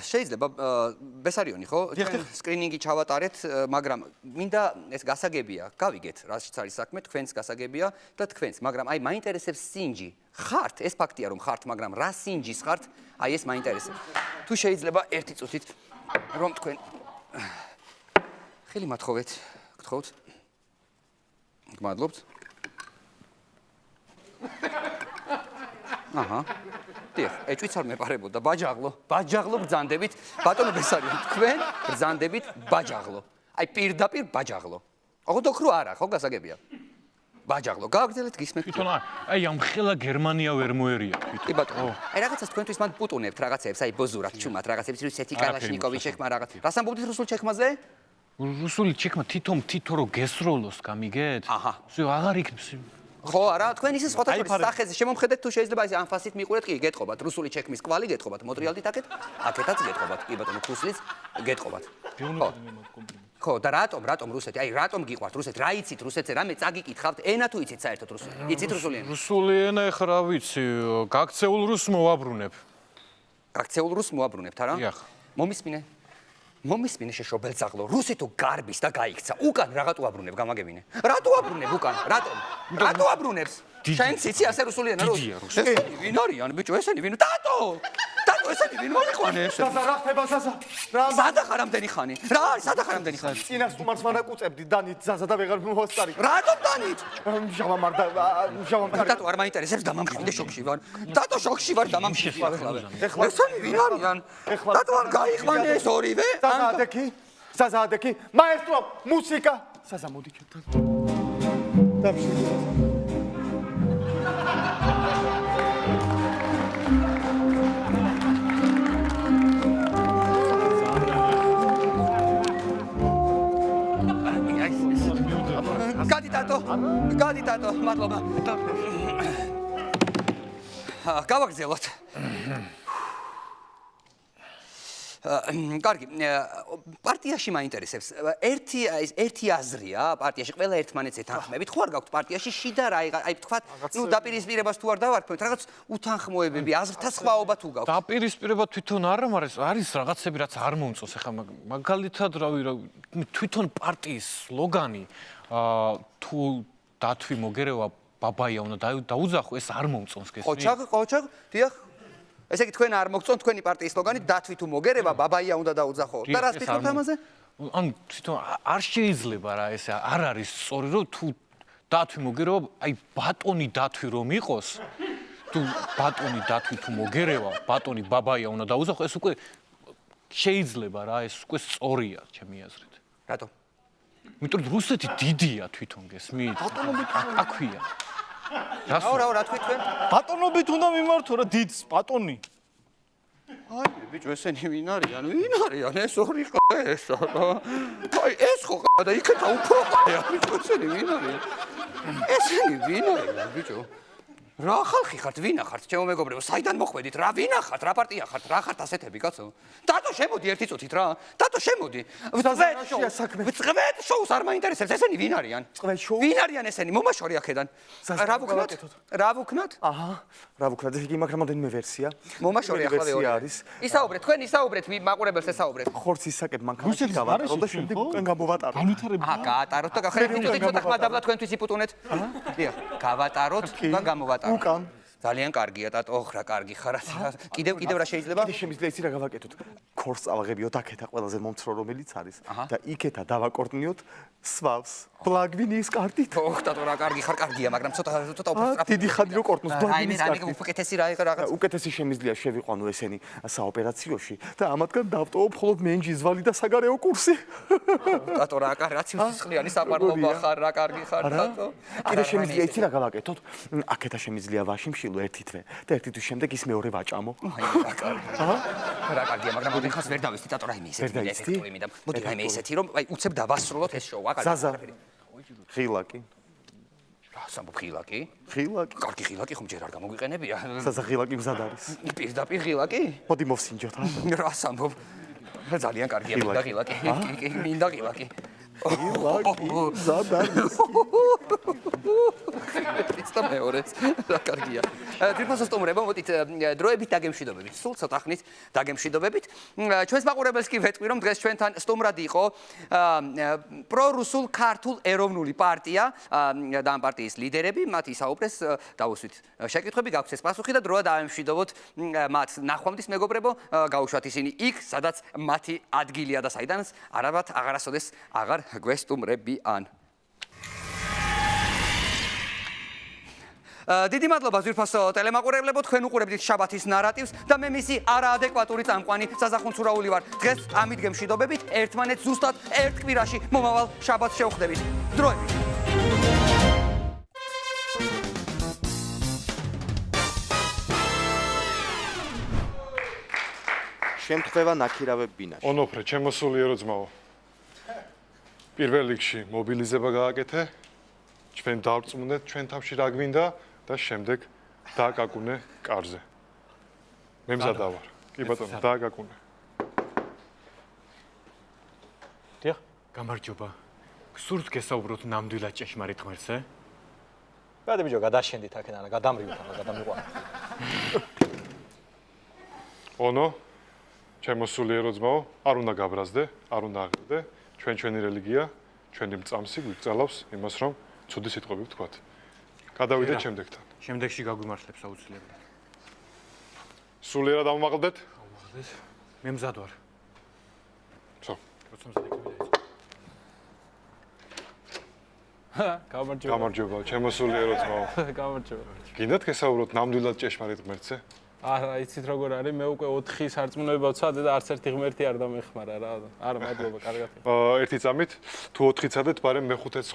შეიძლება ბესარიონი ხო? სკრინინგი ჩავატარეთ, მაგრამ მინდა ეს გასაგებია, გავიგეთ, რაშიც არის საქმე, თქვენს გასაგებია და თქვენს, მაგრამ აი მაინტერესებს სინჯი. ხართ, ეს ფაქტია რომ ხართ, მაგრამ რა სინჯის ხართ? აი ეს მაინტერესებს. თუ შეიძლება ერთი წუთით რომ თქვენ ხელი მათხოვეთ, გთხოვთ. გმადლობთ. აჰა. დიახ, ეჭვიც არ მეპარებოდა, ბაჯაღლო ბრძანდებით, ბატონო ბესარიონ, თქვენ ბრძანდებით ბაჯაღლო. აი პირდაპირ ბაჯაღლო. ოღონდ ოქრო არა, ხო გასაგებია. ბაჯაღლო, გააგრძელეთ გისმენთ. თვითონ აი ამ ხელა გერმანია ვერ მოერია თვითონ. კი ბატონო. აი რაღაცას თქვენთვის მან პუტუნებთ რაღაცეებს, აი ბოზურად, ჩუმად რაღაცეებს, რუსეთი კალაშნიკოვი შექმნა რაღაც. რას ამბობთ რუსულ შექმნაზე? რუსული შექმნა თითო რო გესროლოს, გამიგეთ? აჰა. всё, აღარ იქნებს. ხო არა, თქვენ ისე სხვათა შორის სახეზე შემომხედეთ თუ შეიძლება ისე ამფასით მიყურეთ, კი გეტყობათ, რუსული შექმნის კვალი გეტყობათ, მოტრიალდით აქეთაც გეტყობათ, კი ბატონო, ქუსლის გეტყობათ. ხო, და რატომ რუსეთი? აი რატომ გიყვართ რუსეთი? რა იცით რუსეთზე? რამე წაგიკითხავთ? ენა თუ იცით საერთოდ რუსული? იცით რუსული ენა? რუსული ენა ეხლა რა ვიცი, გაქცეულ რუსს მოვაბრუნებ. გაქცეულ რუსს მოაბრუნებთ არა? დიახ. მომისმინე შეშობელძაღლო, რუსი თუ გარბის და გაიქცა. უკან რაღაცო აბრუნებ, გამაგებინე. რატო აბრუნებ უკან? რატო აბრუნებს? შენ ციცი ასე რუსულიანა რო? ესენი ვინ არიან ბიჭო, ესენი ვინ? დატო ესენი ვინ მოიყვანე ესე? ზაზა რა ხდება ზაზა? რა სადახარ ამდენი ხანი? რა არის სადახარ ამდენი ხანი? წინას სტუმარს ვანაკუწებდი დანით ზაზა და ვეღარ მოვასწარი. რატომ დანით? მჟავამარდა მჟავამკარი. დატო არ მაინტერესებს დამამშვიდე შოქში ვარ. დატო შოქში ვარ დამამშვიდე ახლავე. ესენი ვინ არიან? დატო არ გაიყვანე ეს ორივე? ზაზა ადექი, მაესტრო, მუსიკა. ზაზა მოდი ჩემთან. დამშვიდი. გადი დატო, მადლობა. გავაგზავნოთ. კარგი, პარტიაში მაინტერესებს. ერთი აზრია პარტიაში, ყველა ერთმანეთს ეთანხმებით. ხო არ გაქვთ პარტიაში შიდა რა, აი თქვათ, ნუ დაპირისპირებას თუ არ დავარქმევთ, რაღაც უთანხმოებები, აზრთა სხვაობა თუ გაქვთ. დაპირისპირება თვითონ არა, მაგრამ არის რაღაცები, რაც არ მომწონს. ეხლა მაგალითად, თვითონ პარტიის სლოგანი თუ დათვი მოგერევა ბაბაია უნდა დაუძახო, ეს არ მომწონს გესმით? ყოჩაღ, დიახ. ესე იგი თქვენ არ მოგწონთ თქვენი პარტიის სლოგანი დათვი თუ მოგერევა ბაბაია უნდა დაუძახო. და რას ფიქრობთ ამაზე? ანუ თვითონ არ შეიძლება რა ესე არ არის სწორი რომ თუ დათვი მოგერევა, აი ბატონი დათვი რომ იყოს, თუ ბატონი დათვი თუ მოგერევა, ბატონი ბაბაია უნდა დაუძახო, ეს უკვე შეიძლება რა, ეს უკვე სწორია ჩემი აზრით. რატო? იმიტომ რომ რუსეთი დიდია თვითონ გესმით? აქვია. რა თქვით თქვენ? ბატონობით უნდა მიმართო რა დიდს ბატონი. აი ბიჭო ესენი ვინ არიან? ეს ორი ყესა რა. აი ეს ხო და იქეთა უფრო ყია ბიჭო ესენი ვინ არიან? ესენი ვინ არიან ბიჭო? რა ხალხი ხართ? ვინა ხართ? ჩემო მეგობრებო, საიდან მოხვედით? რა ვინა ხართ? რა პარტია ხართ? რა ხართ ასეთები კაცო? დატო შემოდი ერთი წუთით რა. დატო შემოდი. ვწყვეთ შოუს არ მაინტერესებს ესენი ვინ არიან? ვინ არიან ესენი? მომაშორი აქედან. რა ვუქნათ? აჰა, რა ვუქნათ? იგი მაგრამ მომდენიმე ვერსია. მომაშორი ახლავე არის. ისაუბრეთ, თქვენ ისაუბრეთ, მაყურებელს ესაუბრეთ. ხორცს ისაკებ მანქანაში გავატარო და შემდეგ უკან გამოვატარო. აჰა, გაატაროთ და გახრებით ცოტა ხმადაბლა თქვენთვის იპუტუნეთ. დიახ, გავატაროთ და გამოვატაროთ. უკან ძალიან კარგია დატო, რა კარგი ხარ. კიდევ რა შეიძლება? კიდე შემიძლია იცი რა გავაკეთოთ. ქორს წავაღებიოთ აქეთა ყველაზე მომცრო რომელიც არის და იქეთა დავაკორტნიოთ სვავს. ბლაგვინის კარტით. ოხ დატო რა კარგი ხარ, კარგია, მაგრამ ცოტა უფრო სწრაფად. დიდი ხანი რო კორტნოს ბლაგვინის აი კარტით. მე უკეთესი რა რაღაც. უკეთესი შემიძლია შევიყვანო ესენი საოპერაციოში და ამათგან დავტოვო მხოლოდ მენჯის ვალი და საგარეო კურსი. დატო რა კარგი, რაც სისხლიანი საპარლობა ხარ, რა კარგი ხარ დატო. კიდე შემიძლია იცი რა გავაკეთოთ. აქეთა შემიძლია ვაში მშილო ერთი თვე და ერთი თვის შემდეგ ის მეორე ვაჭამო. აი რა კარგი. რა კარგია, მაგრამ მოდი ხას ვერ დავისწი დატო რა იმე ისეთი ეფექტური მინდა. მოდი რა იმე ისეთი რომ აი უცებ დავასრულოთ ეს შოუ. ზაზა. ხილაკი. რა სამბობ ხილაკი? ხილაკი. კარგი ხილაკი ხომ ჯერ არ გამოგვიყენებია? ზაზა ხილაკი მზად არის. პირდაპირ ხილაკი? მოდი მოვსინჯოთ რა. რა სამბობ? ძალიან კარგია მინდა ხილაკი. მინდა ხილაკი. ხილაკი მზად არის. იცდა მეორეც რა კარგია. თვითონ სტუმრებო, მოდით დროებით დაგემშვიდობებით. სულ ცოტა ხნით დაგემშვიდობებით. ჩვენს მაყურებელს კი ვეთქვი, რომ დღეს ჩვენთან სტუმრად იყო პრორუსულ ქართულ ეროვნული პარტია და ამ პარტიის ლიდერები, მათ ისაუბრეს, დავუსვით შეკითხვები, გაქვთ ეს პასუხი და დროა დავემშვიდობოთ მათ ნახვამდის მეგობრებო, გაუშვათ ისინი იქ, სადაც მათი ადგილია და საიდანაც არაბათ აღარასოდეს აღარ გვესტუმრებიან. დიდი მადლობა ზვირფასო ტელემაყურებლებო, თქვენ უყურებდით შაბათის ნარატივს და მე მისი არაადეკვატური წამყვანი ზაზახუნცურავული ვარ. დღეს ამით გემშვიდობებით, ერთმანეთს ზუსტად ერთ კვირაში მომავალ შაბათს შევხვდებით. დროებით. შემთხვევა ნაქირავებ ბინაში. ონოფრე, ჩემო სულიერო ძმაო. პირველ რიგში მობილიზება გააკეთე. ჩვენ დავწმუნდეთ ჩვენ თავში რა გვინდა და შემდეგ დააკაკუნე კარზე. მე მზადა ვარ. კი ბატონო, დააკაკუნე. დიახ, გამარჯობა. გსურთ გესაუბროთ ნამდვილად ჭეშმარიტ ღმერთზე? გადე ბიჭო, გადაშენდით აქედან, გადამრივთ, გადამიყვანეთ. ონო ჩემო სულიერო ძმაო, არ უნდა გაბრაზდე, არ უნდა აღებდე, ჩვენი რელიგია, ჩვენი მწამსი გვიგზავნოს იმას, რომ ცუდი სიტყვები ვთქვათ. გადავიდეთ შემდეგთან. შემდეგში გაგვიმართლებს აუცილებლად. სულიერად ამომაყდეთ? მე მზად ვარ. ხო. როცა მზად იქნება დაიწყო. გამარჯობა. გამარჯობა, ჩემო სულიერო ძმაო. გამარჯობა. გინდათ გესაუბროთ ნამდვილად ჭეშმარიტ ღმერთზე? არა, იცით როგორ არის, მე უკვე 4 სარწმუნოება ვცადე და არც ერთი ღმერთი არ დამეხმარა რა. არა, მადლობა, კარგად. ერთი წამით თუ 4 ცადეთ, მაგრამ მე-5-ს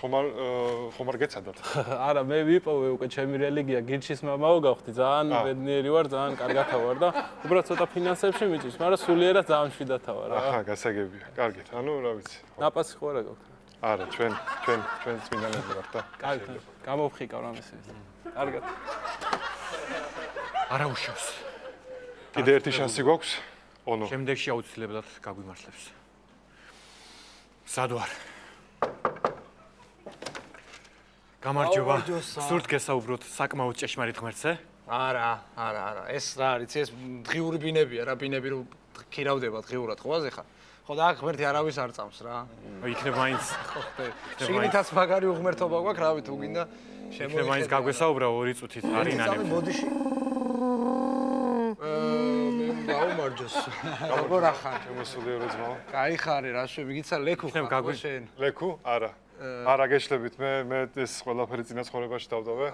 ხომარ გეცადათ. არა, მე ვიპოვე უკვე ჩემი რელიგია, გირჩის მამაო გავხდი, ძალიან ბედნიერი ვარ, ძალიან კარგათა ვარ და უბრალოდ ცოტა ფინანსებში მიჭირს, მაგრამ სულიერად ძალიან მშვიდათა ვარ რა. აჰა, გასაგებია. კარგით. ანუ რა ვიცი. ნაპასი ხო რა გაქვს? არა, ჩვენ წმინდანები ვართ და. კარგად, გამოვხიკავ რამეს ეს. კარგად. არა უშავს. კიდე ერთი შანსი გვაქვს? ონო. შემდეგში აუცილებლად გაგვიმართლებს. მზად ვარ. გამარჯობა. სურთ გესაუბროთ საკმაოდ ჭეშმარიტ ღმერთზე? არა, ეს რა არის, ეს დღიური ბინებია რა, ბინები რომ ქირავდება დღიურად ხო აზეხა? ხო და აქ ღმერთი არავის არ წამს რა. იქნება მაინც შიგნითაც მაგარი უღმერთობა გვაქვს, რავი თუ გინდა იქნება მაინც გაგვესაუბრა 2 წუთით არინანებს. ბოდიში. გაუმარჯოს. როგორ ახარ? შემოსულიერო ძმაო. კაი ხარი, რა შვები, გიცა ლექუ ხარ შენ. ლექუ? არა. არა გეშლებით, მე ეს ყველაფერი წინა ცხოვრებაში დავდავე.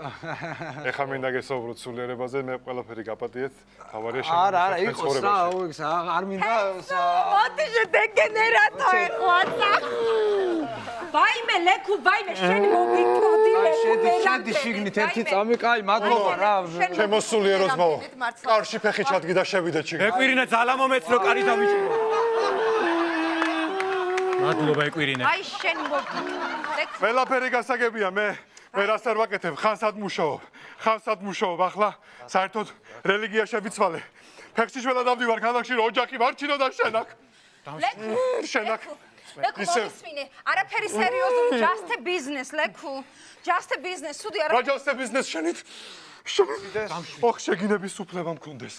ეხლა მინდა გესაუბროთ სულიერებაზე, მე ყველაფერი გაპატიეთ. თავარია შემდგომ. არა, იყოს რა, არ მინდა მოდი დეგენერატო ეხვაცა. ვაიმე ლექუ, ვაიმე შენ მოგიკვდი ლექუ. შედი შიგნით ერთი წამი, კაი, მადლობა რა. შემოსულიერო ძმაო. კარში ფეხი ჩადგი და შევიდეთ შიგნით. ეკვირინე ძალა მომეცნო კარი დავიჭირო. მადლობა ეკვირინე. აი შენ მოგიკვდი. ყველაფერი გასაგებია, მე რას არ ვაკეთებ, ხანსად მუშაობ, ახლა საერთოდ რელიგია შევიცვალე. ფეხში შველა დავდივარ ქალაქში, რომ ოჯახი მარჩინო და შენაკ. შენაკ. ლექუ მომისმინე, არაფერი სერიოზული, just a business, ლექუ. Just a business, სუდი არა. რა just a business შენით? ოხ შეგინების უფლება მქონდეს.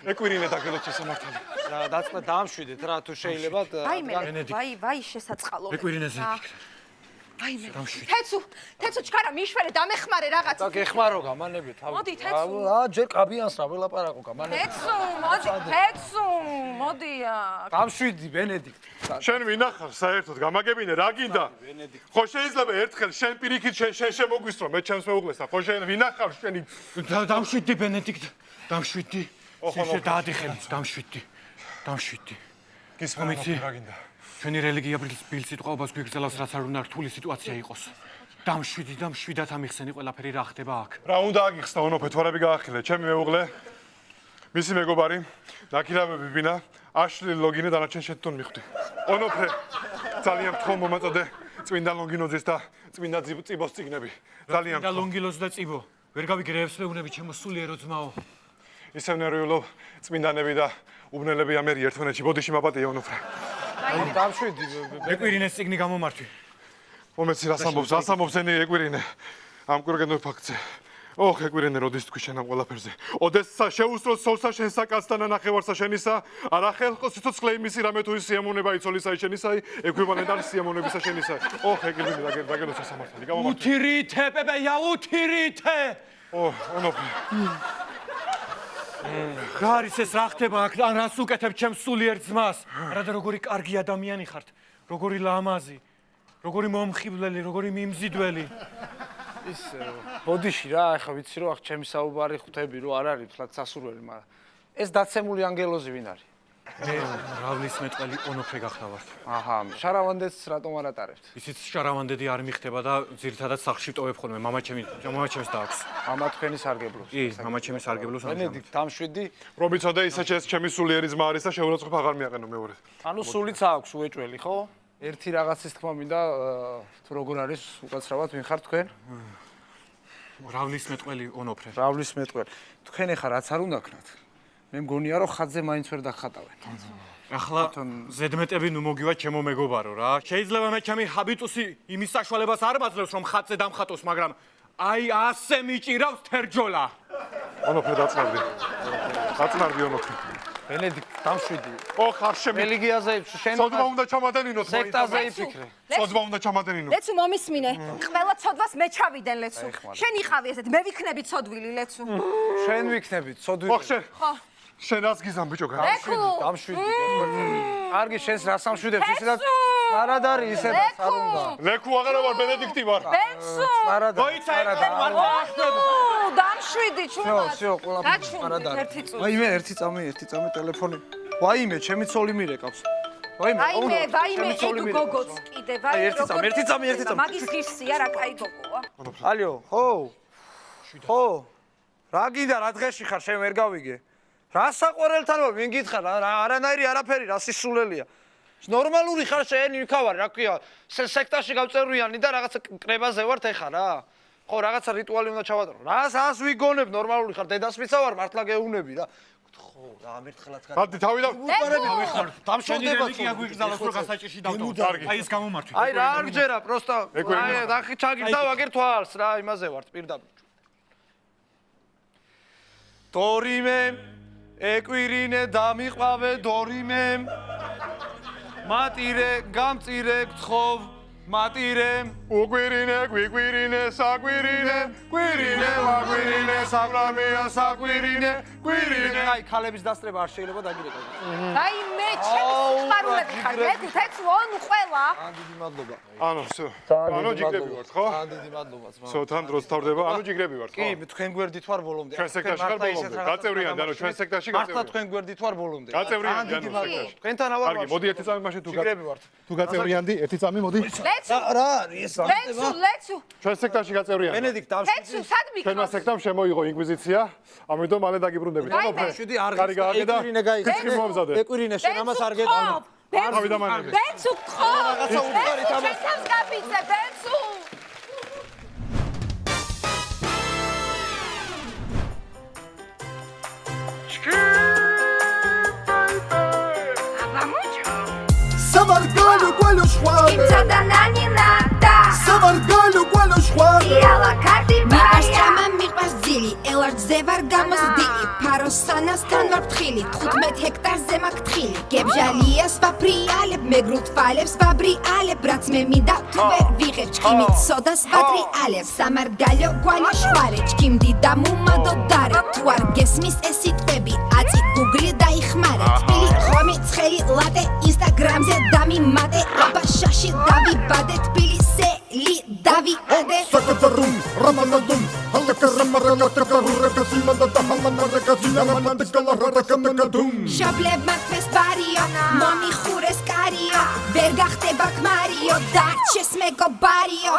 ეკვირინე დაგელოთ შესამართალი. რა დაწმა დამშვიდეთ რა თუ შეიძლება. ვაი, შესაწყალო. ეკვირინეზე ვიქრე. ვაიმე. თეცუ ჩქარა მიშვერე დამეხმარე რაღაც. და გეხმარო გამანებით. მოდი თეცუ. ჯერ კაბიანს რა ველაპარაკო გამანებით. თეცუ, მოდი. დამშვიდი ბენედიქტ. შენ ვინახარ საერთოდ გამაგებინე რა გინდა? ხო შეიძლება ერთხელ შენ პირიქით შენ შემოგვისწრო მე ჩემს მეუღლესა. ხო შენ ვინახარ შენი დამშვიდი ბენედიქტ. დამშვიდი. ისე დაადიხები, დამშვიდი. გისმენიცი რა გინდა? ჩვენი რელიგია ბილ სიტყვაობას გვიგრძელავს, რაც არ უნდა რთული სიტუაცია იყოს. დამშვიდად ამიხსენი ყველაფერი რა ხდება აქ. რა უნდა აგიხსნა ონოფე თვარები გაახილე, ჩემი მეუღლე. მისი მეგობარი, ნაკირავები ბინა, აშლი ლოგინე დანარჩენ შენ თვითონ მიხვდი. ონოფე, ძალიან მთხომ მომაწოდე წმინდა ლონგინოძის და წმინდა წიბოს წიგნები. ძალიან და ლონგილოზ და წიბო. ვერ გავიგრეებს მეუბნები ჩემო სულიერო ძმაო. ისევ ნერვიულობ წმინდანები და უბნელები ამერი ერთმანეთში ბოდიში მაპატია ონოფე. აი დამშვიდი. ეკვირინეს წიგნი გამომართვი. მომეცი რას ამბობს ენი ეკვირინე. ამ კურგენდორ ფაქტზე. ოხ ეკვირინე როდის თქვი შენ ამ ყველაფერზე. ოდესსა შეუსწრო სოლსა შენსა კაცთან ნახევარსა შენისა. არა ხელყო სიცოცხლე იმისი რამე თუ ის სიამოვნება იცოლისა შენისა. ეკვივალენტ არის სიამოვნებისა შენისა. ოხ ეკვირინე დაგერდოს სასამართლე. გამომართვი. უთირითე პეპეია უთირითე. ონოფე. რა არის ეს რა ხდება აქ? ან რას უკეთებ ჩემს სულიერ ძმას? არა და როგორი კარგი ადამიანი ხართ, როგორი ლამაზი, როგორი მომხიბვლელი, როგორი მიმზიდველი. ის ბოდიში რა, ახლა ვიცი რომ ახ ჩემი საუბარი ხვდები რომ არ არის ფლად სასურველი, მაგრამ ეს დაცემული ანგელოზი ვინ არის? მე რავლის მეტყველი ონოფე გახდავართ. აჰა, შარავანდეთს რატომ არ ატარებთ? ისიც შარავანდედი არ მიხდება და ძირითადად სახლში ვტოვებ ხოლმე, მამაჩემს დააქვს. მამა თქვენი სარგებლოს. კი, მამაჩემის სარგებლოს ამჟამად. ბენედიქტ დამშვიდი. რომ იცოდე ისე ჩემი სულიერი ძმა არის და შეურაცხყოფა აღარ მიაყენო მეორე. ანუ სულიც აქვს უეჭველი, ხო? ერთი რაღაცის თქმა მინდა თუ როგორ არის უკაცრავად ვინ ხარ თქვენ? რავლის მეტყველი ონოფე. რავლის მეტყველი. თქვენ ახლა რაც არ უნდა ქნათ. მე მგონია რომ ხატზე მაინც ვერ დახატავენ. ახლა ზედმეტები ნუ მოგივა ჩემო მეგობარო რა. შეიძლება მე ჩემი ჰაბიტუსი იმის საშუალებას არ მაძლევს რომ ხატზე დამხატოს, მაგრამ აი ასე მიჭირავს თერჯოლა. ონოფე დაწნარდი ონოფე. ბენედიქტ, დამშვიდი. ო ხარ შემი. რელიგიაზე შენ ცოდვა უნდა ჩამადენინოთ. სექტაზე იფიქრე. ცოდვა უნდა ჩამადენინოთ. ლეცუ მომისმინე. ყველა ცოდვას მე ჩავიდენ ლეცუ. შენ იყავი ესეთ, მე ვიქნები ცოდვილი ლეცუ. შენ ვიქნები ცოდვილი. ხო შენ. შენ რას გიზამ ბიჭო გა? დამშვიდი. კარგი შენს რას სამშვიდებს ისე და არად არის ისე და არ უნდა. ლეკუ აღარა ვარ ბენედიქტი ვარ. ბენსუ. არად. დამშვიდი ჩუმად. всё, ყველაფერი არად არის. ვაიმე, ერთი წამი ტელეფონი. ვაიმე, ჩემი ცოლი მირეკავს. ვაიმე, ეგ გოგოც კიდე, ვაიმე. ერთი წამი. მაგის გიხსია რა კაი გოგოა. ალიო, ხო. რა გინდა, რა დღეში ხარ, შენ ვერ გავიგე. რა საყვარელთან ვარ, ვინ გითხარ, არანაირი არაფერი, რა სისულელია. ნორმალური ხარ შენ, იქავარ, რა ქვია, სექტაში გავწევრიანი და რაღაცა კრებაზე ვართ ეხა რა. ხო, რაღაცა რიტუალი უნდა ჩავატარო. რას ვიგონებ, ნორმალური ხარ, დედასვიცა ვარ, მართლა გეუნები რა. ხო, რა ამერთხელაც გარ. მათი თავი და დავიხარ. დამშვიდება კი აგვიგზავნოს რო გასაჭიში დავდო. აი ეს გამომართვი. აი რა არ გჯერა, პროსტა. აი დახი ჩაგირდა ვაგერ თვალს რა, იმაზე ვართ პირდაპირ. დორიმე ეკვირინე დამიყვავე დორიმე მატირე გამწირე გთხოვ მატირე უგვირინე გვიგვირინე საგვირინე გვირინე ვაგვირინე საბრამია საგვირინე გვირინე აი ქალების დასწრება არ შეიძლება დაგირეკო. აი მე ჩემს ხარულები ხარ, მე თეთრონ ყველა. ან დიდი მადლობა. ანუ всё. ანუ ჯიგრები ვართ, ხო? ან დიდი მადლობა. всё, თან დროს თავდება, ანუ ჯიგრები ვართ, ხო? კი, თქვენ გვერდით ვარ ბოლომდე. ჩვენ სექტაში ხარ ბოლომდე. გაწევრიანდი, ანუ ჩვენ სექტაში მართლა გაწევრიანდი. თქვენ გვერდით ვარ ბოლომდე. გაწევრიანდი, ანუ სექტაში. თქვენთან ავარ. კარგი, მოდი ერთი წამი მაშინ ჯიგრები ვართ. თუ გაწევრიანდი, ერთი წამი მოდი. რა არის ეს? ლეცუ. ჩვენ სექტაში გაწევრიანდი. ბენედიქტ ლეცუ, სად მიქროს? ჩვენმა სექტამ შემოიღო ინკვიზიცია, ამიტომ მალე დაგიბრუნდებით. შვიდი არ კარი გააკეთა. ეკვირინე მომზადე. ეკვირინე შენ ამას არ გეტყვი. თავი დამანები. ბენსუ ხო? რაღაცა უყარით ამას. შენს გაფიცე ბენსუ. Savargalho, gualho, schwale. Intada nani nada. Savargalho, gualho, schwale. Iala cardi მიყვარს baia. ჭამა მიყვარს ძილი ელარჯზე ვარ გამოსდილი ფაროსანასთან ვარ ფრთხილი 15 ჰექტარზე მაქვს თხილი გებჟალიას ვაფრიალებ მეგრულ თვალებს ვაბრიალებ რაც მე მინდა თუ ვერ ვიღებ ჭკიმით სოდას ვატრიალებ სამარგალო გვალი შვარე ჭკიმდი და მუმადო დარე თუ არ გესმის ეს სიტყვები აწი გუგლი დაიხმარე თბილი ხომი ცხელი ლატე ინსტაგრამზე დამიმატე აბაშაში დავიბადე თბილისელი დავიადე Sakatarum, ramanadum, halakaramaragatakarurakasi mandata hamanaragasi namanandakalarakamakadum. შობლებმა თქვეს ბარიო მომიხურეს კარიო ვერ გახდება ქმარიო დარჩეს მეგობარიო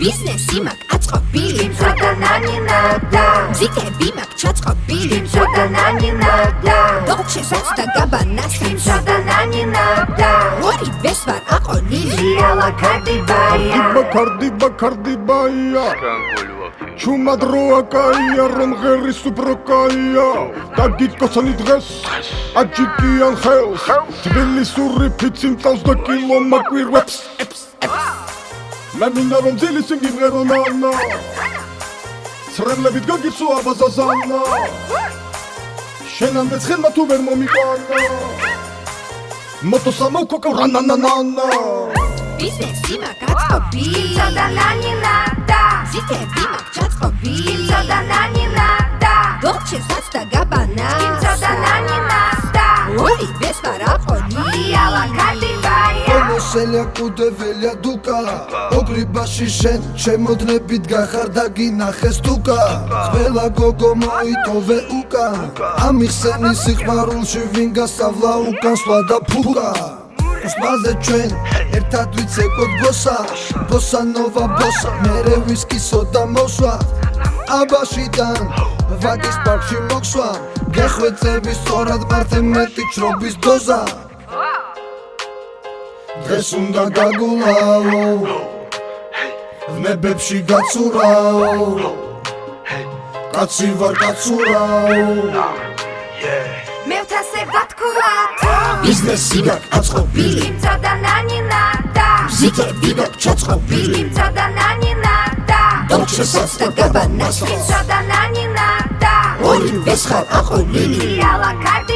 ბიზნესი მაქვს აწყობილი Intada nani nada. მზითები მაქვს ჩაწყობილი Intada nani nada. დოლჩესაც და გაბანასაც Intada nani nada. ორივეს ვარ აყოლილი Iala cardi baia. Bacardi, baia. Chuma droa caia, romgeri suprocaia. Dagitkosan idres, ajikian hels. Tbilisuri pitsim taus da kilo maquirweps. მე მინდა რომ ძილის სიმღერა ნანა სრებლებით გაგიცო აბაზაზანა შენამდე ცხელმა თუ ვერ მომიყვანა მოტოსამოკოკო რანანანანა ბიზნესი მაქვს აწყობილი Intada nani nada. მზითები მაქვს ჩაწყობილი Intada nani nada. დოლჩესაც და გაბანასაც Intada nani nada. ორივეს ვარ აყოლილი Iala cardi baia. მოსელია კუდეველია დუკა ოგრიბაში შენ შემოდნებით გახარ და გინახეს თუკა ყველა გოგო მოიტოვე უკა ამიხსენი სიყვარულში ვინ გასავლა უკან სვლა და ფუკა უსმაზე ჩვენ ერთად ვიცეკოთ ბოსა ბოსა ნოვა ბოსა მერე ვისკი სოდა მოსვა აბაშიდან ვაგის პარკში მოხსვა გეხვეწები სწორად მართე მეტი ჩრობის დოზა დღეს უნდა გაგულაო ვნებებში გაცურაო კაცი ვარ კაცურაო მე ვთასე ვათქუათ. ბიზნესი გაქვს აწყობილი Intada nani nada. მზითები მაქვს ჩაწყობილი Intada nani nada. დოლჩესაც და გაბანასაც Intada nani nada. ორივეს ხარ აყოლილი Iala cardi